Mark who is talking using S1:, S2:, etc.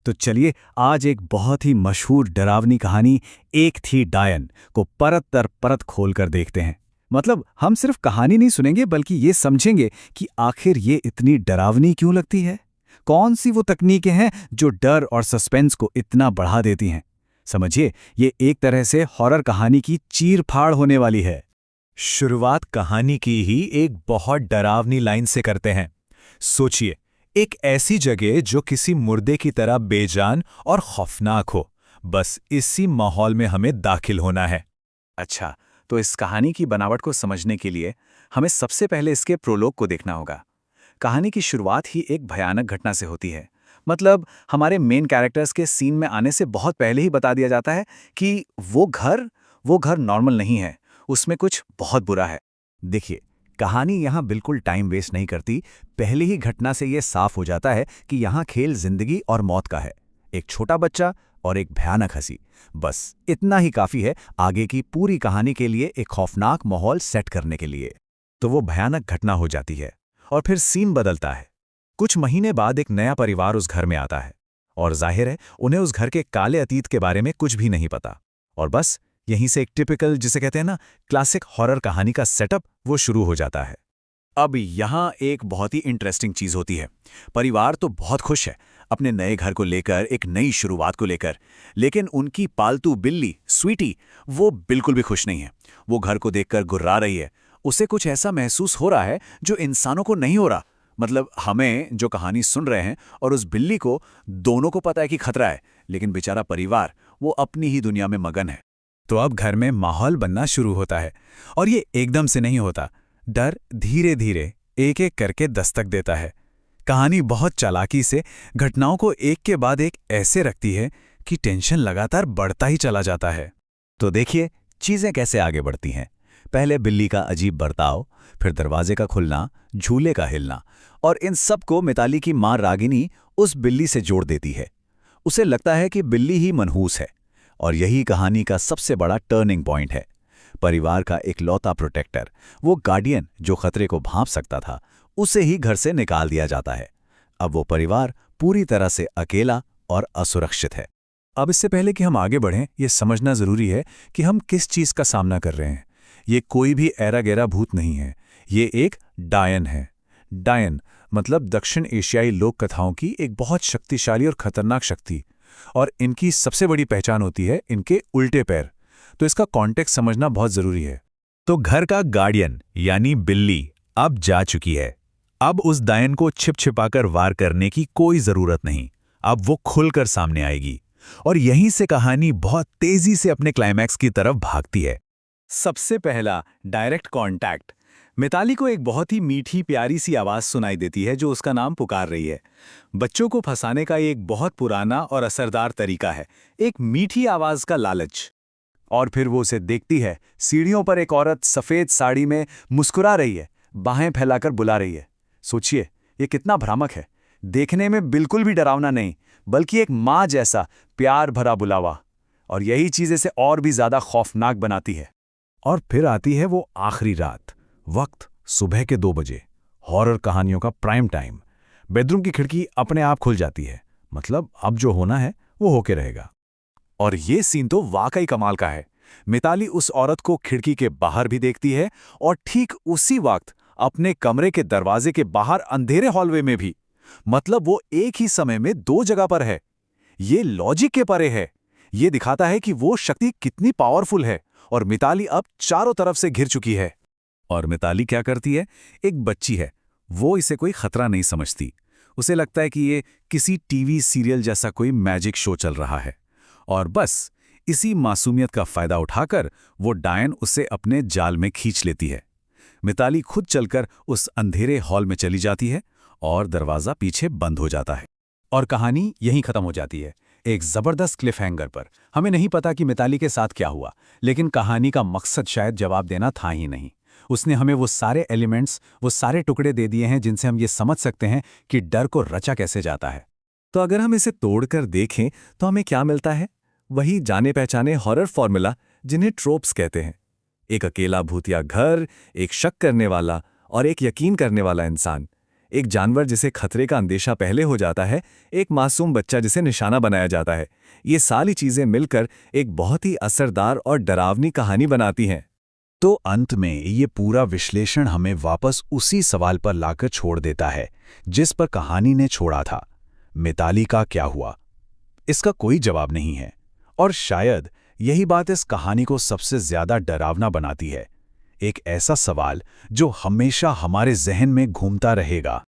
S1: तो चलिए आज एक बहुत ही मशहूर डरावनी कहानी एक थी डायन को परत दर परत खोल कर देखते हैं। मतलब हम सिर्फ कहानी नहीं सुनेंगे बल्कि ये समझेंगे कि आखिर ये इतनी डरावनी क्यों लगती है। कौन सी वो तकनीकें हैं जो डर और सस्पेंस को इतना बढ़ा देती हैं। समझिए, ये एक तरह से हॉरर कहानी की चीर फाड़ होने वाली है।
S2: शुरुआत कहानी की ही एक बहुत डरावनी लाइन से करते हैं। सोचिए, एक ऐसी जगह जो किसी मुर्दे की तरह बेजान और खौफनाक हो। बस इसी माहौल में हमें दाखिल होना है।
S1: अच्छा, तो इस कहानी की बनावट को समझने के लिए हमें सबसे पहले इसके प्रोलोग को देखना होगा। कहानी की शुरुआत ही एक भयानक घटना से होती है। मतलब हमारे मेन कैरेक्टर्स के सीन में आने से बहुत पहले ही बता दिया जाता है कि वो घर नॉर्मल नहीं है, उसमें कुछ बहुत बुरा है। देखिए, कहानी यहाँ बिल्कुल टाइम वेस्ट नहीं करती। पहली ही घटना से ये साफ हो जाता है कि यहाँ खेल जिंदगी और मौत का है। एक छोटा बच्चा और एक भयानक हंसी, बस इतना ही काफी है आगे की पूरी कहानी के लिए, एक खौफनाक माहौल सेट करने के लिए। तो वो भयानक घटना हो जाती है और फिर सीन बदलता है। कुछ महीने बाद एक नया परिवार उस घर में आता है और जाहिर है उन्हें उस घर के काले अतीत के बारे में कुछ भी नहीं पता। और बस यहीं से एक टिपिकल, जिसे कहते हैं ना, क्लासिक हॉरर कहानी का सेटअप वो शुरू हो जाता है। अब यहाँ एक बहुत ही इंटरेस्टिंग चीज होती है। परिवार तो बहुत खुश है अपने नए घर को लेकर, एक नई शुरुआत को लेकर, लेकिन उनकी पालतू बिल्ली स्वीटी वो बिल्कुल भी खुश नहीं है। वो घर को देखकर गुर्रा रही है। उसे कुछ ऐसा महसूस हो रहा है जो इंसानों को नहीं हो रहा। मतलब हमें जो कहानी सुन रहे हैं और उस बिल्ली को, दोनों को पता है कि खतरा है, लेकिन बेचारा परिवार वो अपनी ही दुनिया में मगन है। तो अब घर में माहौल बनना शुरू होता है और ये एकदम से नहीं होता। डर धीरे धीरे एक एक करके दस्तक देता है। कहानी बहुत चालाकी से घटनाओं को एक के बाद एक ऐसे रखती है कि टेंशन लगातार बढ़ता ही चला जाता है। तो देखिए चीजें कैसे आगे बढ़ती हैं। पहले बिल्ली का अजीब बर्ताव, फिर दरवाजे का खुलना, झूले का हिलना, और इन सब को मिताली की मां रागिनी उस बिल्ली से जोड़ देती है। उसे लगता है कि बिल्ली ही मनहूस है और यही कहानी का सबसे बड़ा टर्निंग पॉइंट है। परिवार का इकलौता प्रोटेक्टर, वो गार्डियन जो खतरे को भांप सकता था, उसे ही घर से निकाल दिया जाता है। अब वो परिवार पूरी तरह से अकेला और असुरक्षित है। अब इससे पहले कि हम आगे बढ़ें, ये समझना जरूरी है कि हम किस चीज का सामना कर रहे हैं। ये कोई भी ऐरा गैरा भूत नहीं है, ये एक डायन है। डायन मतलब दक्षिण एशियाई लोक कथाओं की एक बहुत शक्तिशाली और खतरनाक शक्ति, और इनकी सबसे बड़ी पहचान होती है इनके उल्टे पैर। तो इसका कॉन्टेक्स्ट समझना बहुत जरूरी है।
S2: तो घर का गार्डियन यानी बिल्ली अब जा चुकी है। अब उस डायन को छिप छिपाकर वार करने की कोई जरूरत नहीं। अब वो खुलकर सामने आएगी और यहीं से कहानी बहुत तेजी से अपने क्लाइमैक्स की तरफ भागती है।
S1: सबसे पहला डायरेक्ट कांटेक्ट। मिताली को एक बहुत ही मीठी प्यारी सी आवाज सुनाई देती है जो उसका नाम पुकार रही है। बच्चों को फंसाने का एक बहुत पुराना और असरदार तरीका है, एक मीठी आवाज का लालच। और फिर वो उसे देखती है। सीढ़ियों पर एक औरत सफेद साड़ी में मुस्कुरा रही है, बाहें फैलाकर बुला रही है। सोचिए ये कितना भ्रामक है। देखने में बिल्कुल भी डरावना नहीं, बल्कि एक माँ जैसा प्यार भरा बुलावा। और यही चीज इसे और भी ज्यादा खौफनाक बनाती है। और फिर आती है वो आखिरी रात, वक्त सुबह के 2 बजे, हॉरर कहानियों का प्राइम टाइम। बेडरूम की खिड़की अपने आप खुल जाती है। मतलब अब जो होना है वो होके रहेगा। और ये सीन तो वाकई कमाल का है। मिताली उस औरत को खिड़की के बाहर भी देखती है और ठीक उसी वक्त अपने कमरे के दरवाजे के बाहर अंधेरे हॉलवे में भी। मतलब वो एक ही समय में 2 जगह पर है। ये लॉजिक के परे है। ये दिखाता है कि वो शक्ति कितनी पावरफुल है और मिताली अब चारों तरफ से घिर चुकी है। और मिताली क्या करती है? एक बच्ची है, वो इसे कोई खतरा नहीं समझती। उसे लगता है कि ये किसी टीवी सीरियल जैसा कोई मैजिक शो चल रहा है, और बस इसी मासूमियत का फायदा उठाकर वो डायन उसे अपने जाल में खींच लेती है। मिताली खुद चलकर उस अंधेरे हॉल में चली जाती है और दरवाजा पीछे बंद हो जाता है। और कहानी यहीं खत्म हो जाती है, एक जबरदस्त क्लिफ हैंगर पर। हमें नहीं पता कि मिताली के साथ क्या हुआ, लेकिन कहानी का मकसद शायद जवाब देना था ही नहीं। उसने हमें वो सारे एलिमेंट्स, वो सारे टुकड़े दे दिए हैं जिनसे हम ये समझ सकते हैं कि डर को रचा कैसे जाता है। तो अगर हम इसे तोड़कर देखें तो हमें क्या मिलता है? वही जाने पहचाने हॉरर फॉर्मूला जिन्हें ट्रोप्स कहते हैं। एक अकेला भूतिया घर, एक शक करने वाला और एक यकीन करने वाला इंसान। एक जानवर जिसे खतरे का अंदेशा पहले हो जाता है, एक मासूम बच्चा जिसे निशाना बनाया जाता है। ये सारी चीजें मिलकर एक बहुत ही असरदार और डरावनी कहानी बनाती हैं।
S2: तो अंत में ये पूरा विश्लेषण हमें वापस उसी सवाल पर लाकर छोड़ देता है जिस पर कहानी ने छोड़ा था। मिताली का क्या हुआ? इसका कोई जवाब नहीं है, और शायद यही बात इस कहानी को सबसे ज्यादा डरावना बनाती है। एक ऐसा सवाल जो हमेशा हमारे जहन में घूमता रहेगा।